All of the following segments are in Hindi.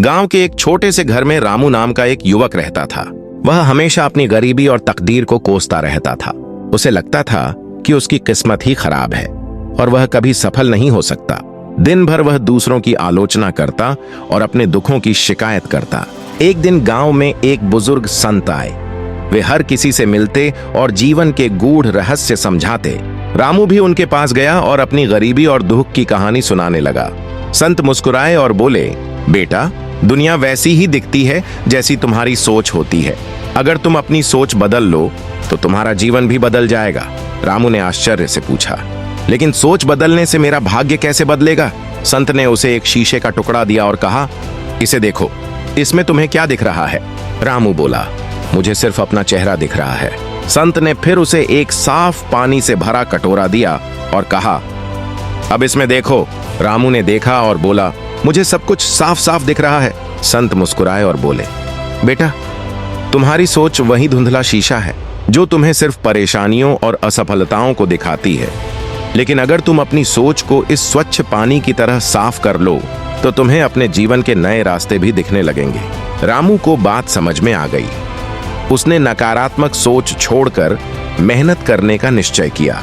गांव के एक छोटे से घर में रामू नाम का एक युवक रहता था। वह हमेशा अपनी गरीबी और तकदीर को कोसता रहता था। उसे लगता था कि उसकी किस्मत ही खराब है और वह कभी सफल नहीं हो सकता। दिन भर वह दूसरों की आलोचना करता और अपने दुखों की शिकायत करता। एक दिन गांव में एक बुजुर्ग संत आए। वे हर किसी से मिलते और जीवन के गूढ़ रहस्य समझाते। रामू भी उनके पास गया और अपनी गरीबी और दुख की कहानी सुनाने लगा। संत मुस्कुराए और बोले, बेटा, दुनिया वैसी ही दिखती है जैसी तुम्हारी सोच होती है। अगर तुम अपनी सोच बदल लो तो तुम्हारा जीवन भी बदल जाएगा। रामू ने आश्चर्य से पूछा, लेकिन सोच बदलने से मेरा भाग्य कैसे बदलेगा? संत ने उसे एक शीशे का टुकड़ा दिया और कहा, इसे देखो, इसमें तुम्हें क्या दिख रहा है? रामू बोला, मुझे सिर्फ अपना चेहरा दिख रहा है। संत ने फिर उसे एक साफ पानी से भरा कटोरा दिया और कहा, अब इसमें देखो। रामू ने देखा और बोला, मुझे सब कुछ साफ साफ दिख रहा है। संत मुस्कुराए और बोले, बेटा, तुम्हारी सोच वही धुंधला शीशा है जो तुम्हें सिर्फ परेशानियों और असफलताओं को दिखाती है। लेकिन अगर तुम अपनी सोच को इस स्वच्छ पानी की तरह साफ कर लो तो तुम्हें अपने जीवन के नए रास्ते भी दिखने लगेंगे। रामू को बात समझ में आ गई। उसने नकारात्मक सोच छोड़कर मेहनत करने का निश्चय किया।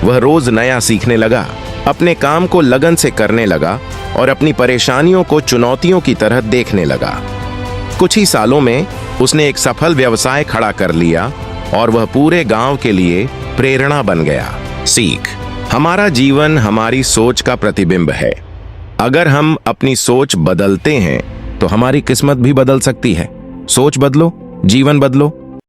वह रोज नया सीखने लगा, अपने काम को लगन से करने लगा और अपनी परेशानियों को चुनौतियों की तरह देखने लगा। कुछ ही सालों में उसने एक सफल व्यवसाय खड़ा कर लिया और वह पूरे गांव के लिए प्रेरणा बन गया। सीख, हमारा जीवन हमारी सोच का प्रतिबिंब है। अगर हम अपनी सोच बदलते हैं तो हमारी किस्मत भी बदल सकती है। सोच बदलो, जीवन बदलो।